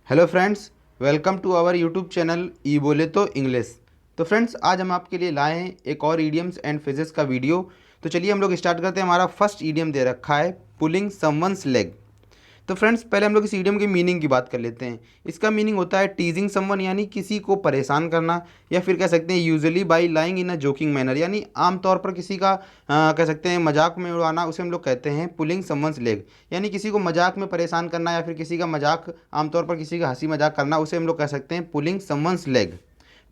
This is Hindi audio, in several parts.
Hello friends, welcome to our YouTube channel E बोले तो इंग्लिश। तो फ्रेंड्स, आज हम आपके लिए लाए हैं एक और ईडियम्स एंड फ्रेजेस का वीडियो। तो चलिए हम लोग स्टार्ट करते हैं। हमारा फर्स्ट ईडियम दे रखा है पुलिंग समवंस लेग। तो फ्रेंड्स, पहले हम लोग इस ईडियम की मीनिंग की बात कर लेते हैं। इसका मीनिंग होता है टीजिंग समवन, यानी किसी को परेशान करना, या फिर कह सकते हैं usually by lying in a joking manner, यानी आमतौर पर किसी का कह सकते हैं मजाक में उड़ाना, उसे हम लोग कहते हैं पुलिंग समवंस लेग। यानी किसी को मजाक में परेशान करना या फिर किसी का मजाक, आमतौर पर किसी का हंसी मजाक करना, उसे हम लोग कह सकते हैं पुलिंग समवंस लेग।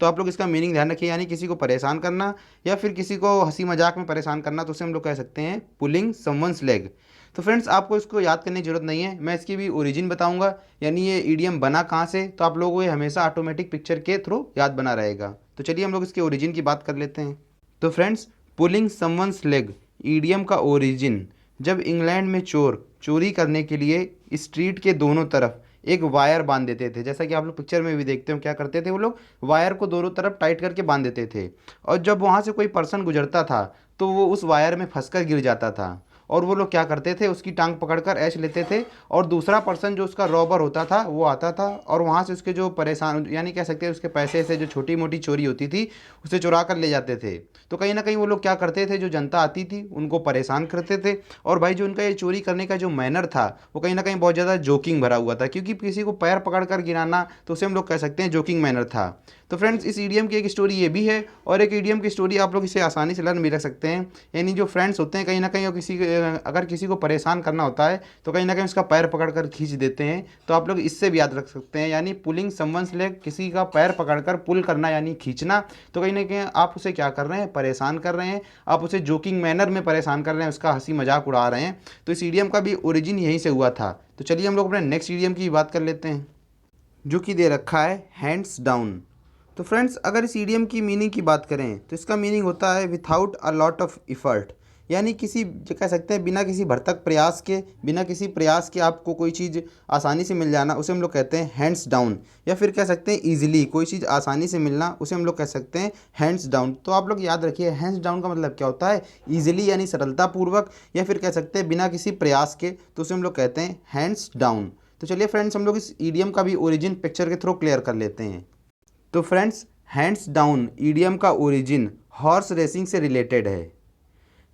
तो आप लोग इसका मीनिंग ध्यान रखिए, यानी किसी को परेशान करना या फिर किसी को हंसी मजाक में परेशान करना, तो उसे हम लोग कह सकते हैं पुलिंग समवंस लेग। तो फ्रेंड्स, आपको इसको याद करने की जरूरत नहीं है, मैं इसकी भी ओरिजिन बताऊंगा, यानी ये ईडियम बना कहाँ से। तो आप लोगों को ये हमेशा ऑटोमेटिक पिक्चर के थ्रू याद बना रहेगा। तो चलिए हम लोग इसके ओरिजिन की बात कर लेते हैं। तो friends, pulling someone's leg idiom का ओरिजिन, जब इंग्लैंड में चोर चोरी करने के लिए स्ट्रीट के दोनों तरफ एक वायर बांध देते थे। जैसा कि आप लोग पिक्चर में भी देखते हो, क्या करते थे वो लोग, वायर को दोनों तरफ टाइट करके बांध देते थे। और जब वहाँ से कोई पर्सन गुजरता था तो वो उस वायर में फंसकर गिर जाता था, और वो लोग क्या करते थे, उसकी टांग पकड़कर ऐश लेते थे, और दूसरा पर्सन जो उसका रॉबर होता था वो आता था, और वहाँ से उसके जो परेशान, यानी कह सकते हैं उसके पैसे से जो छोटी मोटी चोरी होती थी उसे चुरा कर ले जाते थे। तो कहीं ना कहीं वो लोग क्या करते थे, जो जनता आती थी उनको परेशान करते थे। और भाई, जो उनका ये चोरी करने का जो मैनर था वो कहीं ना कहीं बहुत ज़्यादा जोकिंग भरा हुआ था, क्योंकि किसी को पैर पकड़ कर गिराना तो उसे हम लोग कह सकते हैं जोकिंग मैनर था। तो फ्रेंड्स, इस ईडियम की एक स्टोरी ये भी है, और एक ईडियम की स्टोरी आप लोग इसे आसानी से लर्न भी रख सकते हैं। यानी जो फ्रेंड्स होते हैं, कहीं ना कहीं अगर किसी को परेशान करना होता है तो कहीं ना कहीं उसका पैर पकड़कर खींच देते हैं। तो आप लोग इससे भी याद रख सकते हैं, यानी पुलिंग समवंस लेग, किसी का पैर पकड़कर पुल करना यानी खींचना। तो कहीं ना कहीं आप उसे क्या कर रहे हैं, परेशान कर रहे हैं, आप उसे जोकिंग मैनर में परेशान कर रहे हैं, उसका हंसी मजाक उड़ा रहे हैं। तो इस ईडियम का भी ओरिजिन यहीं से हुआ था। तो चलिए हम लोग अपने नेक्स्ट ईडियम की बात कर लेते हैं, जो कि दे रखा है हैंड्स डाउन। तो फ्रेंड्स, अगर इस ईडियम की मीनिंग की बात करें तो इसका मीनिंग होता है without a lot of effort, यानी किसी जो कह सकते हैं बिना किसी भरतक प्रयास के, बिना किसी प्रयास के आपको कोई चीज़ आसानी से मिल जाना, उसे हम लोग कहते हैं हैंड्स डाउन। या फिर कह सकते हैं ईजिली कोई चीज़ आसानी से मिलना, उसे हम लोग कह सकते हैं हैंड्स डाउन। तो आप लोग याद रखिए, हैंड्स डाउन का मतलब क्या होता है, ईजिली यानी सरलतापूर्वक, या फिर कह सकते हैं बिना किसी प्रयास के, तो उसे हम लोग कहते हैं हैंड्स डाउन। तो चलिए फ्रेंड्स, हम लोग इस ईडियम का भी ओरिजिन पिक्चर के थ्रू क्लियर कर लेते हैं। तो फ्रेंड्स, हैंड्स डाउन ईडियम का ओरिजिन हॉर्स रेसिंग से रिलेटेड है।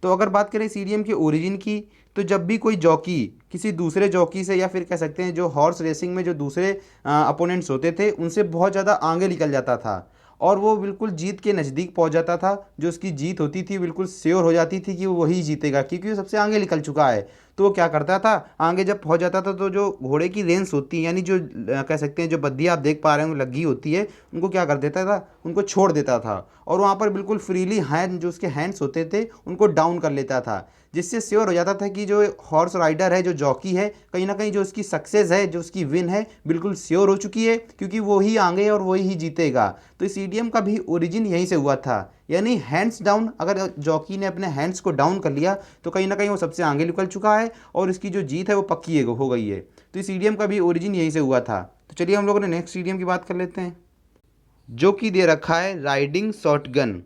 तो अगर बात करें इस ईडियम के ओरिजिन की, तो जब भी कोई जॉकी किसी दूसरे जॉकी से, या फिर कह सकते हैं जो हॉर्स रेसिंग में जो दूसरे अपोनेंट्स होते थे उनसे बहुत ज़्यादा आगे निकल जाता था, और वो बिल्कुल जीत के नज़दीक पहुंच जाता था, जो उसकी जीत होती थी बिल्कुल श्योर हो जाती थी कि वो वही जीतेगा, क्योंकि वो सबसे आगे निकल चुका है। तो वो क्या करता था, आगे जब पहुंच जाता था तो जो घोड़े की रेंस होती है, यानी जो कह सकते हैं जो बद्दी आप देख पा रहे हैं लगी होती है, उनको क्या कर देता था, उनको छोड़ देता था, और वहाँ पर बिल्कुल फ्रीली हैंड, जो उसके हैंड्स होते थे उनको डाउन कर लेता था, जिससे श्योर हो जाता था कि जो हॉर्स राइडर है, जो जॉकी है, कहीं ना कहीं जो उसकी सक्सेस है, जो उसकी विन है, बिल्कुल श्योर हो चुकी है, क्योंकि वो ही आगे और वही ही जीतेगा। तो इस ईडियम का भी ओरिजिन यहीं से हुआ था, यानी हैंड्स डाउन। अगर जॉकी ने अपने हैंड्स को डाउन कर लिया तो कहीं ना कहीं वो सबसे आगे निकल चुका है, और इसकी जो जीत है वो पक्की हो गई है। तो इस ईडियम का भी ओरिजिन यहीं से हुआ था। तो चलिए हम लोगों ने नेक्स्ट ईडियम की बात कर लेते हैं, जो कि दे रखा है राइडिंग शॉटगन।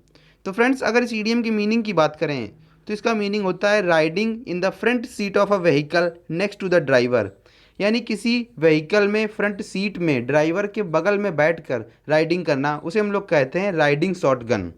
तो फ्रेंड्स, अगर इस ईडियम की मीनिंग की बात करें तो इसका मीनिंग होता है riding in the front seat of a vehicle next to the driver, यानी किसी व्हीकल में फ्रंट सीट में ड्राइवर के बगल में बैठकर राइडिंग करना, उसे हम लोग कहते हैं राइडिंग शॉटगन।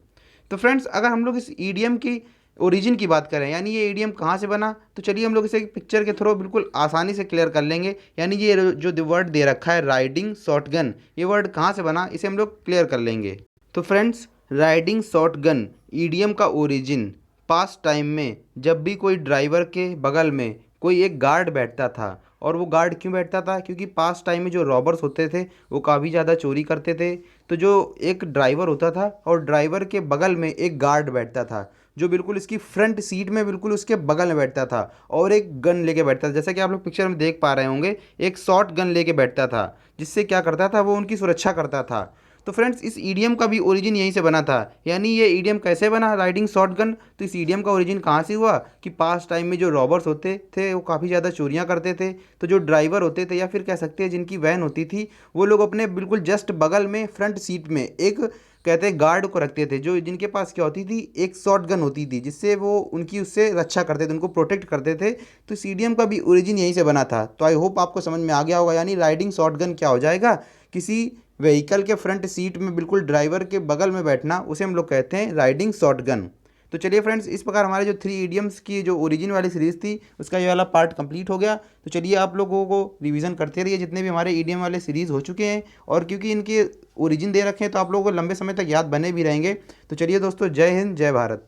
तो फ्रेंड्स, अगर हम लोग इस ईडियम की ओरिजिन की बात करें, यानी ये ईडियम कहाँ से बना, तो चलिए हम लोग इसे पिक्चर के थ्रू बिल्कुल आसानी से क्लियर कर लेंगे। यानी ये जो वर्ड दे रखा है राइडिंग शॉटगन, ये वर्ड कहाँ से बना, इसे हम लोग क्लियर कर लेंगे। तो फ्रेंड्स, राइडिंग शॉटगन ईडियम का ओरिजिन पास्ट टाइम में, जब भी कोई ड्राइवर के बगल में कोई एक गार्ड बैठता था, और वो गार्ड क्यों बैठता था, क्योंकि पास्ट टाइम में जो रॉबर्स होते थे वो काफ़ी ज़्यादा चोरी करते थे। तो जो एक ड्राइवर होता था और ड्राइवर के बगल में एक गार्ड बैठता था, जो बिल्कुल इसकी फ्रंट सीट में बिल्कुल उसके बगल में बैठता था, और एक गन लेके बैठता था। जैसा कि आप लोग पिक्चर में देख पा रहे होंगे, एक शॉर्ट गन लेके बैठता था, जिससे क्या करता था, वो उनकी सुरक्षा करता था। तो फ्रेंड्स इस ईडियम का भी ओरिजिन यहीं से बना था। यानी ये ईडियम कैसे बना, राइडिंग शॉटगन? तो इस ईडियम का ओरिजिन कहाँ से हुआ कि पास्ट टाइम में जो रॉबर्स होते थे वो काफ़ी ज़्यादा चोरियाँ करते थे। तो जो ड्राइवर होते थे या फिर कह सकते हैं जिनकी वैन होती थी, वो लोग अपने बिल्कुल जस्ट बगल में फ्रंट सीट में एक कहते हैं गार्ड को रखते थे, जो जिनके पास क्या होती थी, एक शॉट गन होती थी, जिससे वो उनकी उससे रक्षा करते थे, उनको प्रोटेक्ट करते थे। तो सीडीएम का भी ओरिजिन यहीं से बना था। तो आई होप आपको समझ में आ गया होगा। यानी राइडिंग शॉट गन क्या हो जाएगा, किसी व्हीकल के फ्रंट सीट में बिल्कुल ड्राइवर के बगल में बैठना, उसे हम लोग कहते हैं राइडिंग शॉट गन। तो चलिए फ्रेंड्स, इस प्रकार हमारे जो 3 इडियम्स की जो ओरिजिन वाली सीरीज़ थी उसका ये वाला पार्ट कंप्लीट हो गया। तो चलिए आप लोगों को रिवीजन करते रहिए जितने भी हमारे ईडियम वाले सीरीज़ हो चुके हैं, और क्योंकि इनके ओरिजिन दे रखे हैं तो आप लोगों को लंबे समय तक याद बने भी रहेंगे। तो चलिए दोस्तों, जय हिंद, जय भारत।